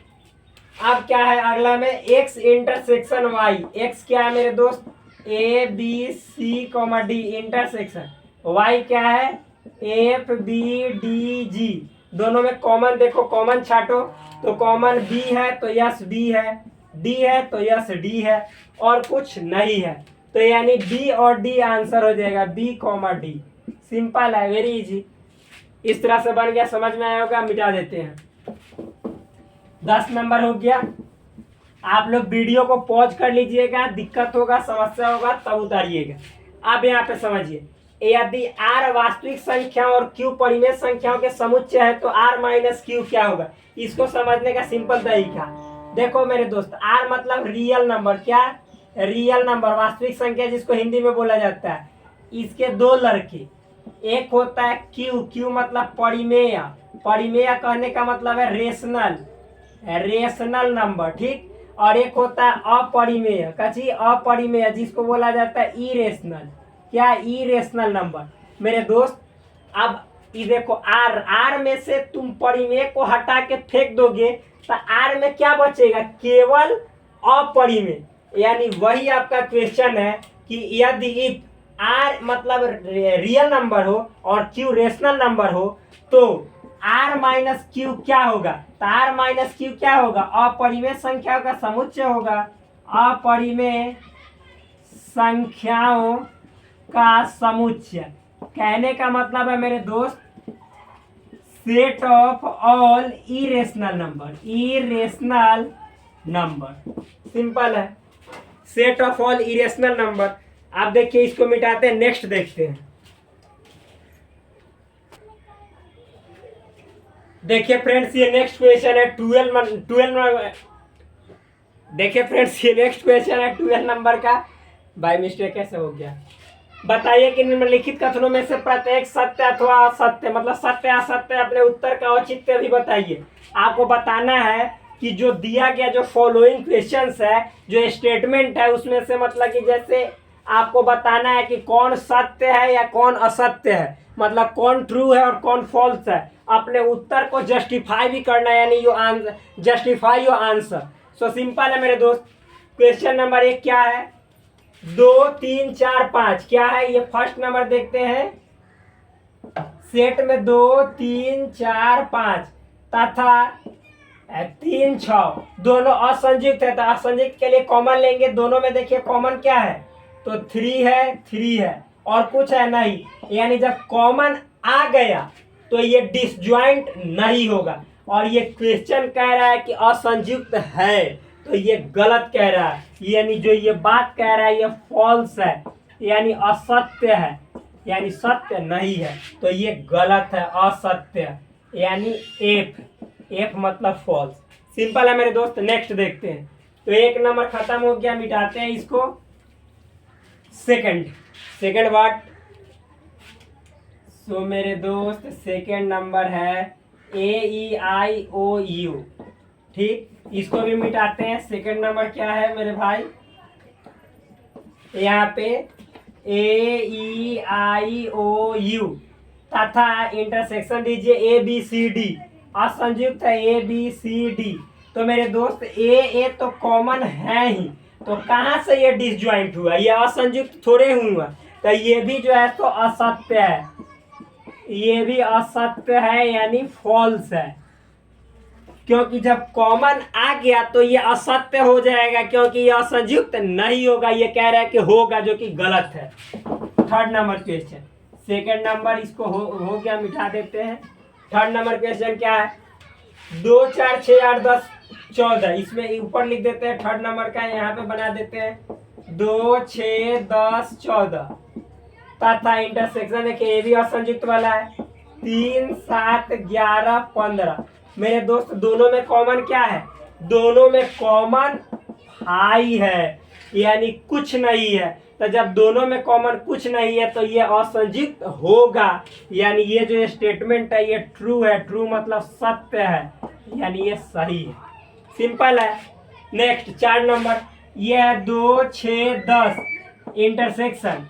अब क्या है अगला में, एक्स इंटरसेक्शन वाई। एक्स क्या है मेरे दोस्त, A B C comma D intersection, y क्या है, एफ बी डी जी। दोनों में कॉमन देखो, कॉमन छाटो तो कॉमन बी है तो यस बी है, डी है तो यस डी है, और कुछ नहीं है। तो यानी बी और डी आंसर हो जाएगा, बी कॉमा डी। सिंपल है, वेरी इजी। इस तरह से बन गया, समझ में आया होगा, मिटा देते हैं। 10 नंबर हो गया। आप लोग वीडियो को पॉज कर लीजिएगा, दिक्कत होगा, समस्या होगा तब उतारिएगा। अब यहाँ पे समझिए, यदि r वास्तविक संख्या और q परिमेय संख्याओं के समुच्चय है तो r माइनस q क्या होगा। इसको समझने का सिंपल तरीका देखो मेरे दोस्त, r मतलब रियल नंबर, क्या रियल नंबर, वास्तविक संख्या जिसको हिंदी में बोला जाता है। इसके दो लड़के, एक होता है q, q मतलब परिमेय, परिमेय कहने का मतलब है रेशनल, रेशनल नंबर, ठीक। और एक होता है अपरिमेय, कची अपरिमेय, जिसको बोला जाता है इरेशनल, क्या इरेशनल नंबर। मेरे दोस्त अब ये देखो, आर में से तुम परिमेय को हटा के फेंक दोगे तो आर में क्या बचेगा, केवल अपरिमेय। यानी वही आपका क्वेश्चन है कि यदि इफ आर मतलब रियल नंबर हो और क्यू रेशनल नंबर हो तो आर माइनस क्यू क्या होगा, तो आर माइनस क्यू क्या होगा, अपरिमेय संख्याओं का समुच्चय होगा। अपरिमेय संख्याओं का समुच्चय कहने का मतलब है मेरे दोस्त, set of all irrational number, irrational number, simple है, set of all irrational number. आप देखिए इसको मिटाते हैं, नेक्स्ट देखते हैं। देखिए फ्रेंड्स ये नेक्स्ट क्वेश्चन है 12 देखिए फ्रेंड्स ये नेक्स्ट क्वेश्चन है 12 नंबर का। बाय मिस्टेक कैसे हो गया, बताइए कि निम्नलिखित कथनों में से प्रत्येक सत्य अथवा असत्य, मतलब सत्य असत्य, अपने उत्तर का औचित्य भी बताइए। आपको बताना है कि जो दिया गया जो फॉलोइंग क्वेश्चंस है, जो स्टेटमेंट है, उसमें से मतलब कि जैसे आपको बताना है कि कौन सत्य है या कौन असत्य है, मतलब कौन ट्रू है और कौन फॉल्स है। अपने उत्तर को जस्टिफाई भी करना है, यानी you answer, justify your answer. So simple है मेरे दोस्त। क्वेश्चन नंबर 1 क्या है, 2 3 4 5 क्या है, ये फर्स्ट नंबर देखते हैं। सेट में 2 3 4 5 तथा 3 6 दोनों असंयुक्त है, तो असंयुक्त के लिए कॉमन लेंगे। दोनों में देखिए कॉमन क्या है, तो 3 है और कुछ है नहीं, यानी जब कॉमन आ गया तो ये डिसजॉइंट नहीं होगा। और ये क्वेश्चन कह रहा है कि असंयुक्त है, तो ये गलत कह रहा है, यानी जो ये बात कह रहा है ये फॉल्स है, यानी असत्य है, यानी सत्य नहीं है, तो ये गलत है, असत्य, यानी एफ, एफ मतलब फॉल्स। सिंपल है मेरे दोस्त। नेक्स्ट देखते हैं। तो 1 नंबर खत्म हो गया, मिटाते हैं इसको। Second word. सो मेरे दोस्त सेकंड नंबर है AEIOU, ठीक, इसको भी मिटाते हैं। सेकंड नंबर क्या है मेरे भाई, यहाँ पे AEIOU तथा इंटरसेक्शन दीजिए ABCD, असंयुक्त है ABCD। तो मेरे दोस्त ए तो कॉमन है ही, तो कहाँ से ये डिसजॉइंट हुआ, ये असंयुक्त थोड़े हुआ, तो ये भी जो है तो असत्य है, ये भी असत्य है, यानी फॉल्स है। क्योंकि जब कॉमन आ गया तो ये असत्य हो जाएगा, क्योंकि ये असंयुक्त नहीं होगा, ये कह रहा है कि होगा, जो कि गलत है। Third number question, second number इसको हो गया, मिटा देते हैं। थर्ड नंबर क्वेश्चन क्या है, 2 4 6 8 10 14, इसमें ऊपर लिख देते हैं थर्ड नंबर का, यहाँ पे बना देते हैं 2 6 10 14 तथा इंटरसेक्शन देखिए ये भी असंयुक्त वाला है, 3 7 11 15। मेरे दोस्त दोनों में कॉमन क्या है, दोनों में कॉमन हाई है, यानी कुछ नहीं है। तो जब दोनों में कॉमन कुछ नहीं है तो ये असंयुक्त होगा, यानी ये जो स्टेटमेंट है ये ट्रू है, ट्रू मतलब सत्य है, यानी ये सही है। सिंपल है। नेक्स्ट 4 नंबर, ये है 2 6 10 इंटरसेक्शन,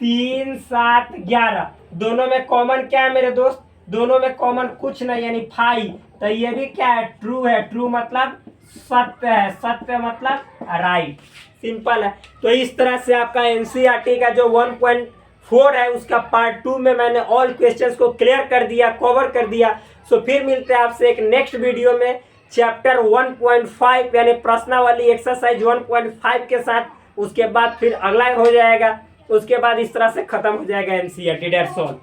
3 7 11, दोनों में कॉमन क्या है मेरे दोस्त? दोनों में कॉमन कुछ नहीं यानी 5, तो ये भी क्या है? ट्रू है। ट्रू मतलब सत्य है, सत्य मतलब राइट। सिंपल है। तो इस तरह से आपका एनसीईआरटी का जो 1.4 है उसका पार्ट 2 में मैंने ऑल क्वेश्चंस को क्लियर कर दिया, कवर कर दिया। सो फिर मिलते हैं आपसे एक नेक्स्ट वीडियो में चैप्टर 1.5 यानी प्रश्नावली एक्सरसाइज 1.5 के साथ। उसके बाद फिर अगला हो जाएगा, उसके बाद इस तरह से खत्म हो जाएगा एनसीईआरटी। That's all.